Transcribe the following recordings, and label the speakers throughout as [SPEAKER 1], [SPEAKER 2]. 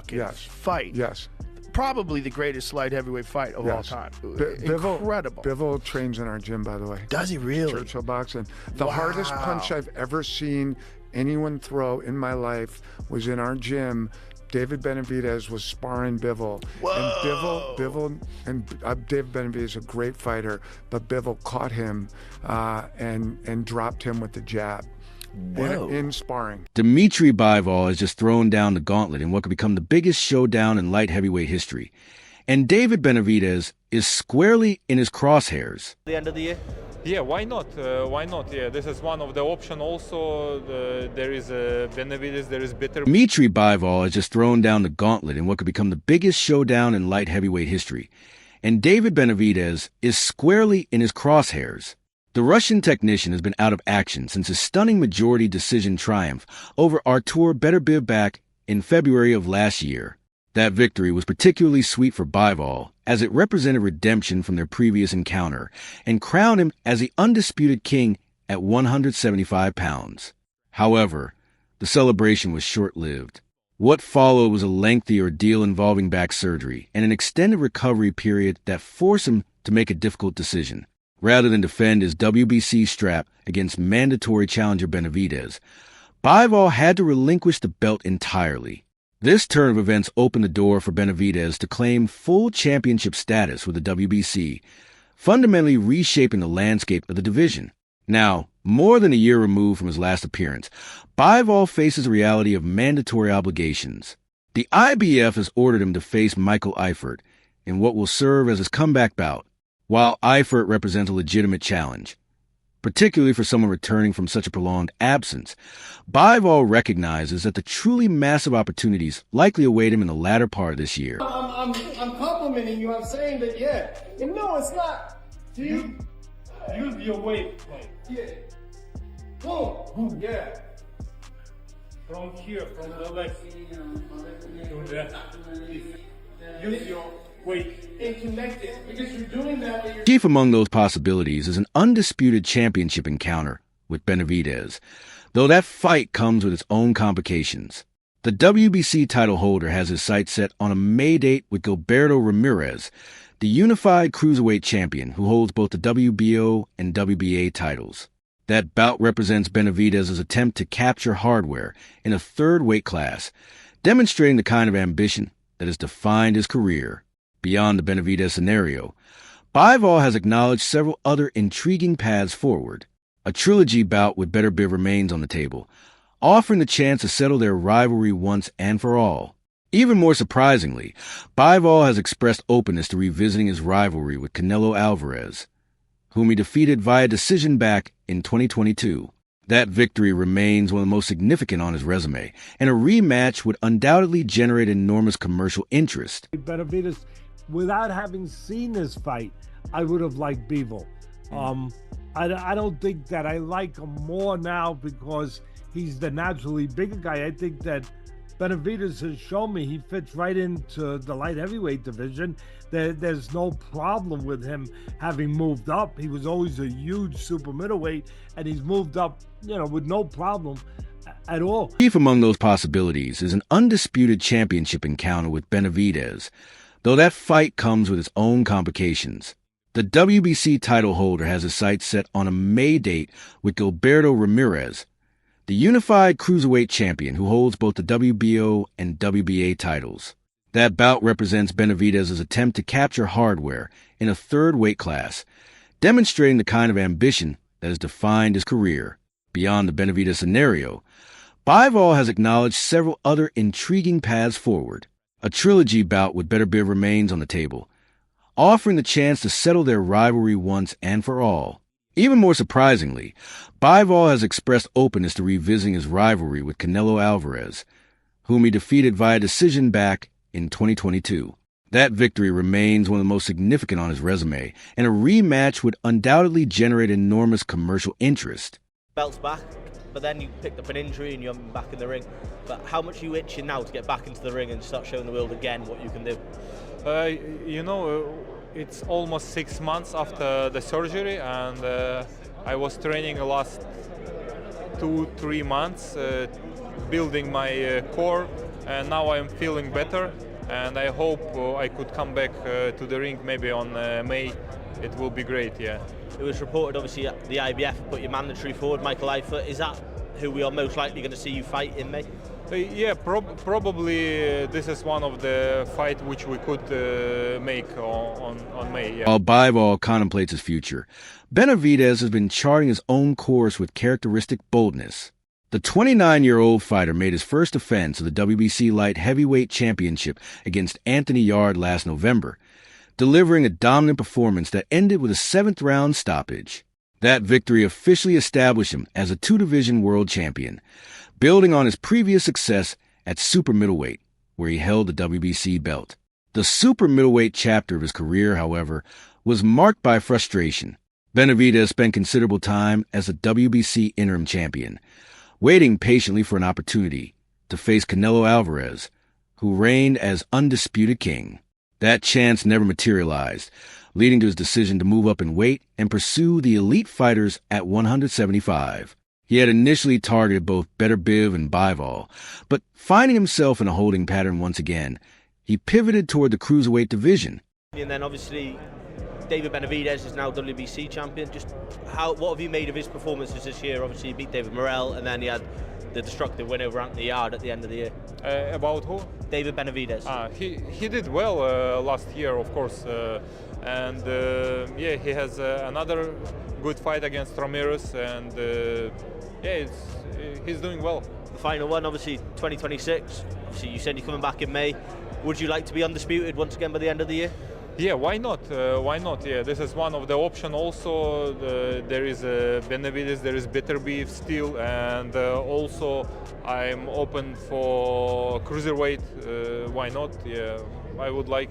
[SPEAKER 1] fucking fight.
[SPEAKER 2] Yes.
[SPEAKER 1] Probably the greatest light heavyweight fight of all time. Incredible.
[SPEAKER 2] Bivol trains in our gym, by the way.
[SPEAKER 1] Does he really?
[SPEAKER 2] Churchill Boxing. The hardest punch I've ever seen anyone throw in my life was in our gym. David Benavidez was sparring Bivol.
[SPEAKER 1] Whoa.
[SPEAKER 2] And David Benavidez is a great fighter, but Bivol caught him and dropped him with the jab. In sparring.
[SPEAKER 3] Dmitry Bivol has just thrown down the gauntlet in what could become the biggest showdown in light heavyweight history. And David Benavidez is squarely in his crosshairs.
[SPEAKER 4] The end of the year?
[SPEAKER 5] Yeah, why not? Why not? Yeah, this is one of the options also. There is Benavidez, there is Bitter.
[SPEAKER 3] Dmitry Bivol has just thrown down the gauntlet in what could become the biggest showdown in light heavyweight history. And David Benavidez is squarely in his crosshairs. The Russian technician has been out of action since his stunning majority decision triumph over Artur Beterbiev in February of last year. That victory was particularly sweet for Bivol, as it represented redemption from their previous encounter and crowned him as the undisputed king at 175 pounds. However, the celebration was short-lived. What followed was a lengthy ordeal involving back surgery and an extended recovery period that forced him to make a difficult decision. Rather than defend his WBC strap against mandatory challenger Benavidez, Bivol had to relinquish the belt entirely. This turn of events opened the door for Benavidez to claim full championship status with the WBC, fundamentally reshaping the landscape of the division. Now, more than a year removed from his last appearance, Bivol faces the reality of mandatory obligations. The IBF has ordered him to face Michael Eifert in what will serve as his comeback bout. While Eifert represents a legitimate challenge, particularly for someone returning from such a prolonged absence, Bivol recognizes that the truly massive opportunities likely await him in the latter part of this year.
[SPEAKER 6] I'm complimenting you. I'm saying that, yeah. And no, it's not. Use your weight. Yeah. Boom. Yeah. From here, from the legs. Do that. Use your weight. And connect it. Because you're doing that.
[SPEAKER 3] Chief among those possibilities is an undisputed championship encounter with Benavidez, though that fight comes with its own complications. The WBC title holder has his sights set on a May date with Gilberto Ramirez, the unified cruiserweight champion who holds both the WBO and WBA titles. That bout represents Benavidez's attempt to capture hardware in a third weight class, demonstrating the kind of ambition that has defined his career. Beyond the Benavidez scenario, Bivol has acknowledged several other intriguing paths forward. A trilogy bout with Beterbiev remains on the table, offering the chance to settle their rivalry once and for all. Even more surprisingly, Bivol has expressed openness to revisiting his rivalry with Canelo Alvarez, whom he defeated via decision back in 2022. That victory remains one of the most significant on his resume, and a rematch would undoubtedly generate enormous commercial interest.
[SPEAKER 7] Benavidez, without having seen this fight, I would have liked Bivol. I don't think that I like him more now because he's the naturally bigger guy. I think that Benavidez has shown me he fits right into the light heavyweight division. There's no problem with him having moved up. He was always a huge super middleweight, and he's moved up, with no problem at all.
[SPEAKER 3] Chief among those possibilities is an undisputed championship encounter with Benavidez, though that fight comes with its own complications. The WBC title holder has his sights set on a May date with Gilberto Ramirez, the unified cruiserweight champion who holds both the WBO and WBA titles. That bout represents Benavidez's attempt to capture hardware in a third weight class, demonstrating the kind of ambition that has defined his career. Beyond the Benavidez scenario, Bivol has acknowledged several other intriguing paths forward. A trilogy bout with Beterbiev remains on the table, offering the chance to settle their rivalry once and for all. Even more surprisingly, Bivol has expressed openness to revisiting his rivalry with Canelo Alvarez, whom he defeated via decision back in 2022. That victory remains one of the most significant on his resume, and a rematch would undoubtedly generate enormous commercial interest.
[SPEAKER 4] Belt's back, but then you picked up an injury and you're back in the ring. But how much are you itching now to get back into the ring and start showing the world again what you can do?
[SPEAKER 5] It's almost 6 months after the surgery, and I was training the last 2-3 months, building my core, and now I'm feeling better, and I hope I could come back to the ring maybe on May. It will be great, yeah.
[SPEAKER 4] It was reported, obviously, at the IBF put your mandatory forward, Michael Eifert. Is that who we are most likely going to see you fight in May?
[SPEAKER 5] Yeah, probably this is one of the fights which we could make on May. Yeah.
[SPEAKER 3] While Bivol contemplates his future, Benavidez has been charting his own course with characteristic boldness. The 29-year-old fighter made his first defense of the WBC Light Heavyweight Championship against Anthony Yarde last November, delivering a dominant performance that ended with a 7th-round stoppage. That victory officially established him as a 2-division world champion, building on his previous success at super middleweight, where he held the WBC belt. The super middleweight chapter of his career, however, was marked by frustration. Benavidez spent considerable time as a WBC interim champion, waiting patiently for an opportunity to face Canelo Alvarez, who reigned as undisputed king. That chance never materialized, leading to his decision to move up in weight and pursue the elite fighters at 175. He had initially targeted both Better Biv and Bivol, but finding himself in a holding pattern once again, he pivoted toward the cruiserweight division.
[SPEAKER 4] And then obviously David Benavidez is now WBC champion. Just what have you made of his performances this year? Obviously he beat David Morrell, and then he had the destructive win over Anthony Yarde at the end of the year.
[SPEAKER 5] About who?
[SPEAKER 4] David Benavidez.
[SPEAKER 5] He did well last year, of course, and yeah, he has another good fight against Ramirez, and yeah, he's doing well.
[SPEAKER 4] The final one, obviously 2026. Obviously, you said you're coming back in May. Would you like to be undisputed once again by the end of the year?
[SPEAKER 5] Yeah, why not? Why not? Yeah, this is one of the options. Also, there is Benavidez, there is Better Beef still, and also I'm open for cruiserweight. Why not? Yeah, I would like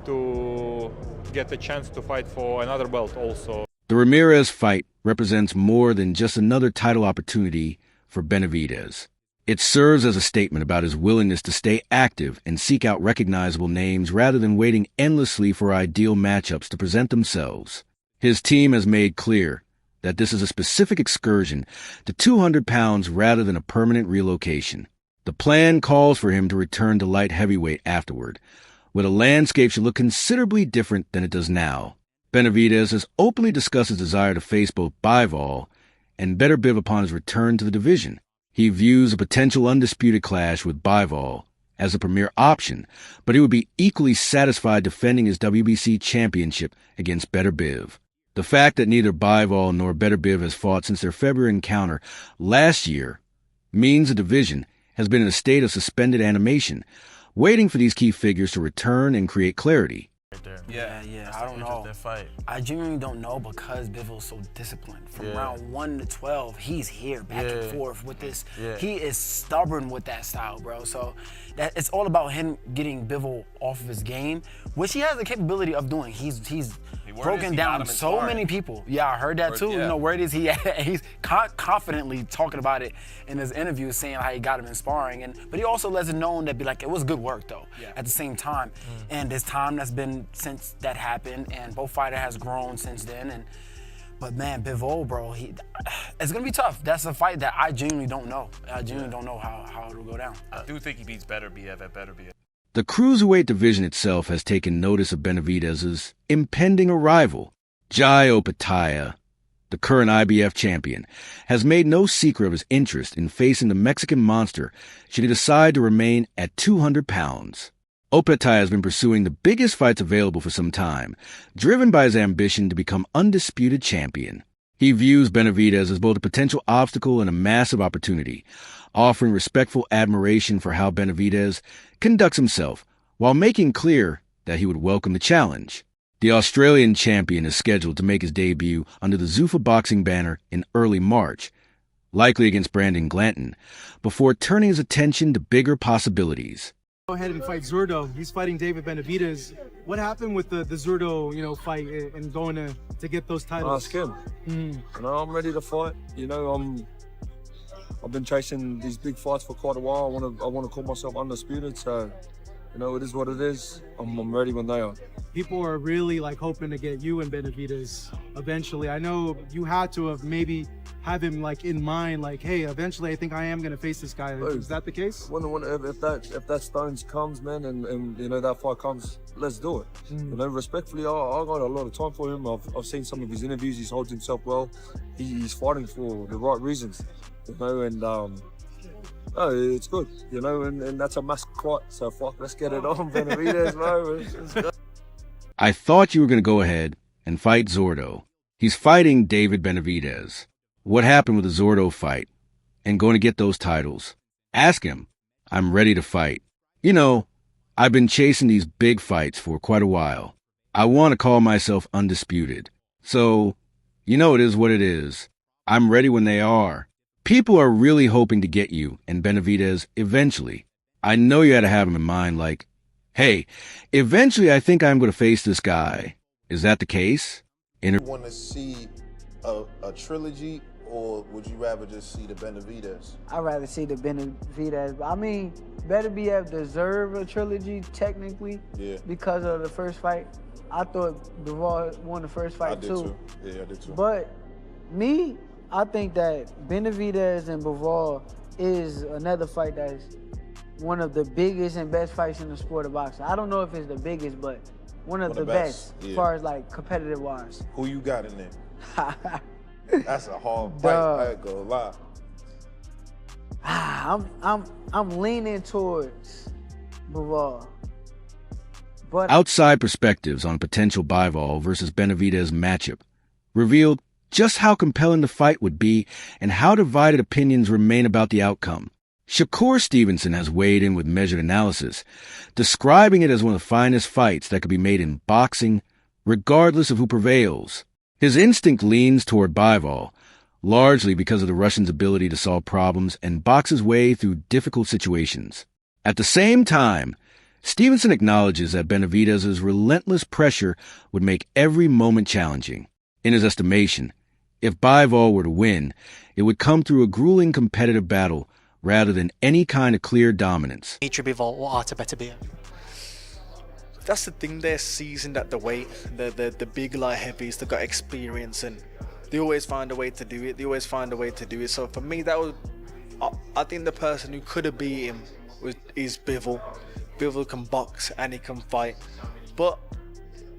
[SPEAKER 5] to get a chance to fight for another belt also.
[SPEAKER 3] The Ramirez fight represents more than just another title opportunity for Benavidez. It serves as a statement about his willingness to stay active and seek out recognizable names rather than waiting endlessly for ideal matchups to present themselves. His team has made clear that this is a specific excursion to 200 pounds rather than a permanent relocation. The plan calls for him to return to light heavyweight afterward, where the landscape should look considerably different than it does now. Benavidez has openly discussed his desire to face both Bivol and Better Biv upon his return to the division. He views a potential undisputed clash with Bivol as a premier option, but he would be equally satisfied defending his WBC championship against Better Biv. The fact that neither Bivol nor Better Biv has fought since their February encounter last year means the division has been in a state of suspended animation, waiting for these key figures to return and create clarity.
[SPEAKER 8] Yeah, I don't know. I genuinely don't know, because Bivol's so disciplined. From round 1 to 12, he's here back and forth with this. He is stubborn with that style, bro. So it's all about him getting Bivol off of his game, which he has the capability of doing. He's broken down so many people. Yeah, I heard that too. You know, where it is he's confidently talking about it in his interview, saying how he got him in sparring. But he also lets it known that it was good work though. At the same time, and there's time that's been since that happened, and both fighters has grown since then. But man, Bivol, bro, it's gonna be tough. That's a fight that I genuinely don't know. I genuinely don't know how it'll go down.
[SPEAKER 9] I do think he beats Better Biv at Better Biv.
[SPEAKER 3] The cruiserweight division itself has taken notice of Benavidez's impending arrival. Jai Opetaia, the current IBF champion, has made no secret of his interest in facing the Mexican monster should he decide to remain at 200 pounds. Opetaia has been pursuing the biggest fights available for some time, driven by his ambition to become undisputed champion. He views Benavidez as both a potential obstacle and a massive opportunity, offering respectful admiration for how Benavidez conducts himself, while making clear that he would welcome the challenge. The Australian champion is scheduled to make his debut under the Zuffa boxing banner in early March, likely against Brandon Glanton, before turning his attention to bigger possibilities.
[SPEAKER 10] Go ahead and fight Zurdo. He's fighting David Benavidez. What happened with the Zurdo, fight and going to get those titles?
[SPEAKER 11] Ask him. I'm ready to fight. I've been chasing these big fights for quite a while. I want to call myself undisputed. So, You know, it is what it is. I'm ready when they are.
[SPEAKER 10] People are really like hoping to get you and Benavidez eventually. I know you had to have maybe have him like in mind, like, hey, eventually I think I am gonna face this guy. Is that the case?
[SPEAKER 11] If that Stones comes, man, and you know that fight comes, let's do it. You know, respectfully, I got a lot of time for him. I've seen some of his interviews. He's holds himself well. He's fighting for the right reasons. You know, and it's good. You know, and that's a massive fight. So fuck, let's get it on, Benavidez, bro.
[SPEAKER 3] I thought you were going to go ahead and fight Zordo. He's fighting David Benavidez. What happened with the Zordo fight? And going to get those titles? Ask him. I'm ready to fight. You know, I've been chasing these big fights for quite a while. I want to call myself undisputed. So, you know it is what it is. I'm ready when they are. People are really hoping to get you and Benavidez eventually. I know you had to have him in mind, like, hey, eventually I think I'm going to face this guy. Is that the case?
[SPEAKER 12] You want to see a trilogy, or would you rather just see the Benavidez?
[SPEAKER 13] I'd rather see the Benavidez. I mean, Benavidez deserve a trilogy technically, because of the first fight. I thought Bivol won the first fight too.
[SPEAKER 12] Yeah, I did too.
[SPEAKER 13] But me, I think that Benavidez and Bivol is another fight that's one of the biggest and best fights in the sport of boxing. I don't know if it's the biggest, but one of the best as far as like competitive wise.
[SPEAKER 12] Who you got in there? That's a hard fight. I ain't gonna lie.
[SPEAKER 13] I'm leaning towards Bivol. But
[SPEAKER 3] outside perspectives on a potential Bivol versus Benavidez matchup revealed just how compelling the fight would be and how divided opinions remain about the outcome. Shakur Stevenson has weighed in with measured analysis, describing it as one of the finest fights that could be made in boxing, regardless of who prevails. His instinct leans toward Bivol, largely because of the Russian's ability to solve problems and box his way through difficult situations. At the same time, Stevenson acknowledges that Benavidez's relentless pressure would make every moment challenging. In his estimation, if Bivol were to win, it would come through a grueling competitive battle rather than any kind of clear dominance.
[SPEAKER 14] Dmitry Bivol or Artur Beterbiev. That's the thing, they're seasoned at the weight. The big light heavies, they've got experience and they always find a way to do it. So for me, I think the person who could have beat him is Bivol. Bivol can box and he can fight. But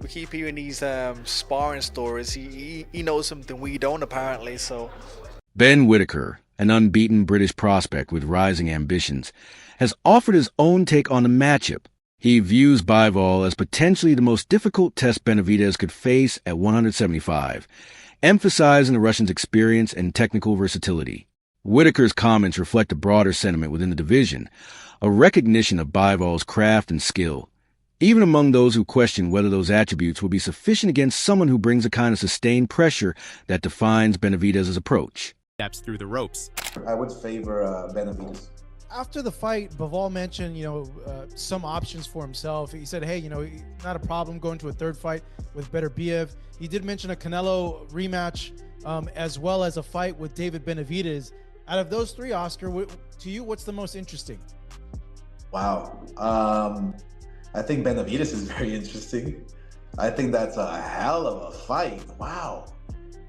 [SPEAKER 14] we keep hearing these sparring stories. He knows something we don't apparently, so.
[SPEAKER 3] Ben Whitaker, an unbeaten British prospect with rising ambitions, has offered his own take on the matchup. He views Bivol as potentially the most difficult test Benavidez could face at 175, emphasizing the Russian's experience and technical versatility. Whitaker's comments reflect a broader sentiment within the division, a recognition of Bivol's craft and skill, even among those who question whether those attributes will be sufficient against someone who brings a kind of sustained pressure that defines Benavidez's approach.
[SPEAKER 15] Steps through the ropes.
[SPEAKER 12] I would favor Benavidez.
[SPEAKER 16] After the fight, Bivol mentioned, some options for himself. He said, hey, not a problem going to a third fight with Beterbiev. He did mention a Canelo rematch, as well as a fight with David Benavidez. Out of those three, Oscar, to you, what's the most interesting?
[SPEAKER 17] Wow. I think Benavidez is very interesting. I think that's a hell of a fight. Wow.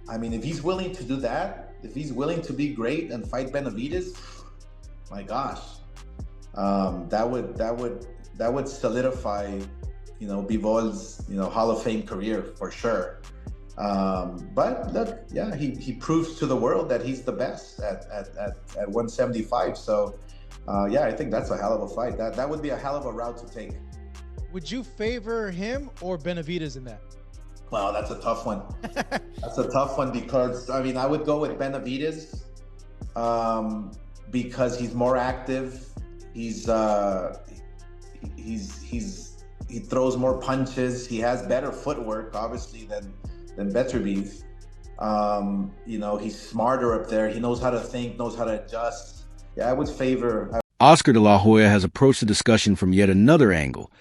[SPEAKER 17] I mean, if he's willing to do that, if he's willing to be great and fight Benavidez, my gosh, that would solidify, Bivol's, Hall of Fame career for sure. But look, yeah, he proves to the world that he's the best at 175. So, I think that's a hell of a fight. That would be a hell of a route to take.
[SPEAKER 16] Would you favor him or Benavidez in that?
[SPEAKER 17] Well, that's a tough one. That's a tough one because I would go with Benavidez because he's more active. He throws more punches. He has better footwork, obviously, than Beterbiev. He's smarter up there. He knows how to think, knows how to adjust. Yeah, I would favor.
[SPEAKER 3] Oscar de la Hoya has approached the discussion from yet another angle,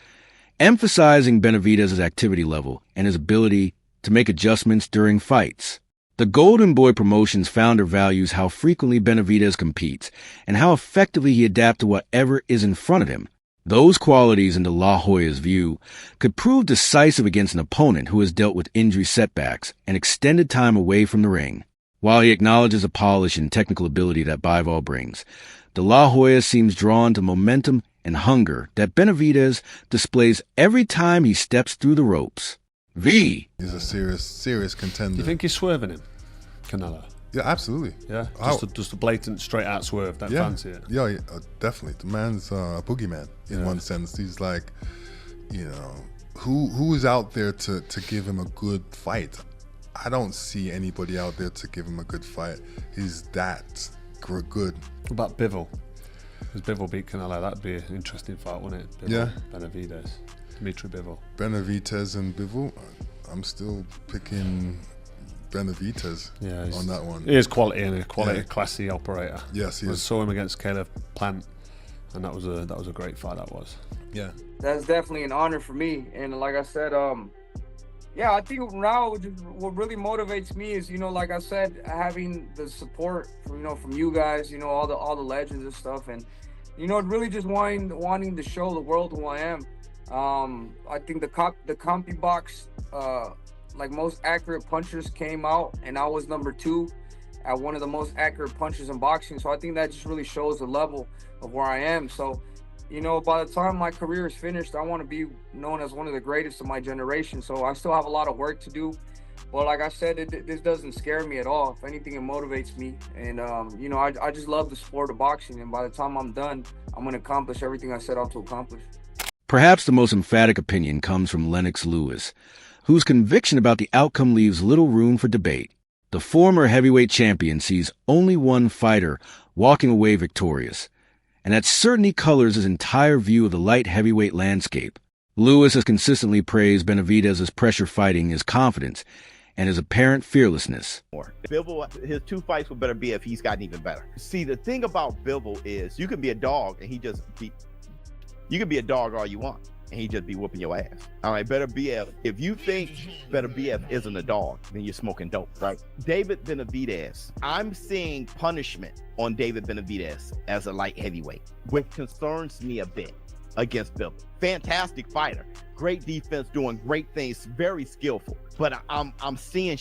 [SPEAKER 3] emphasizing Benavidez's activity level and his ability to make adjustments during fights. The Golden Boy Promotions founder values how frequently Benavidez competes and how effectively he adapts to whatever is in front of him. Those qualities, in De La Hoya's view, could prove decisive against an opponent who has dealt with injury setbacks and extended time away from the ring. While he acknowledges the polish and technical ability that Bivol brings, De La Hoya seems drawn to momentum and hunger that Benavidez displays every time he steps through the ropes. V.
[SPEAKER 15] He's a serious contender.
[SPEAKER 18] Do you think he's swerving him, Canelo?
[SPEAKER 15] Yeah, absolutely.
[SPEAKER 18] Yeah, just a blatant straight out swerve. Don't fancy it.
[SPEAKER 15] Yeah, definitely. The man's a boogeyman in one sense. He's like, you know, who is out there to give him a good fight? I don't see anybody out there to give him a good fight. He's that good.
[SPEAKER 18] What about Bivol? Because Bivol beat Canelo, that'd be an interesting fight, wouldn't it? Bivol,
[SPEAKER 15] yeah.
[SPEAKER 18] Benavidez, Dmitry Bivol.
[SPEAKER 15] Benavidez and Bivol. I'm still picking Benavidez on that one.
[SPEAKER 18] He is quality and a classy operator.
[SPEAKER 15] Yes, he is.
[SPEAKER 18] I saw him against Caleb Plant, and that was a great fight. That was.
[SPEAKER 15] Yeah.
[SPEAKER 19] That's definitely an honor for me, and like I said, yeah, I think now what really motivates me is, you know, like I said, having the support from you guys, you know, all the legends and stuff, and you know, really just wanting to show the world who I am. I think the CompuBox, like most accurate punchers came out, and I was number 2 at one of the most accurate punchers in boxing. So I think that just really shows the level of where I am. So, you know, by the time my career is finished, I want to be known as one of the greatest of my generation. So I still have a lot of work to do. But like I said, this doesn't scare me at all. If anything, it motivates me. And, you know, I just love the sport of boxing. And by the time I'm done, I'm going to accomplish everything I set out to accomplish.
[SPEAKER 3] Perhaps the most emphatic opinion comes from Lennox Lewis, whose conviction about the outcome leaves little room for debate. The former heavyweight champion sees only one fighter walking away victorious, and that certainly colors his entire view of the light heavyweight landscape. Lewis has consistently praised Benavidez's pressure fighting, his confidence, and his apparent fearlessness.
[SPEAKER 20] Bivol, his 2 fights were better BF, he's gotten even better. See, the thing about Bivol is you can be a dog and you can be a dog all you want and he just be whooping your ass. All right, Better BF, if you think Better BF isn't a dog, then you're smoking dope, right? David Benavidez, I'm seeing punishment on David Benavidez as a light heavyweight, which concerns me a bit against Bivol. Fantastic fighter, great defense, doing great things, very skillful. But I'm seeing,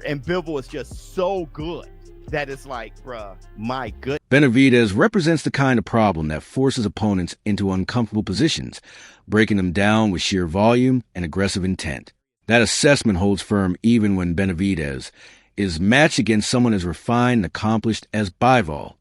[SPEAKER 20] and Bivol is just so good that it's like, bruh, my goodness.
[SPEAKER 3] Benavidez represents the kind of problem that forces opponents into uncomfortable positions, breaking them down with sheer volume and aggressive intent. That assessment holds firm even when Benavidez is matched against someone as refined and accomplished as Bivol.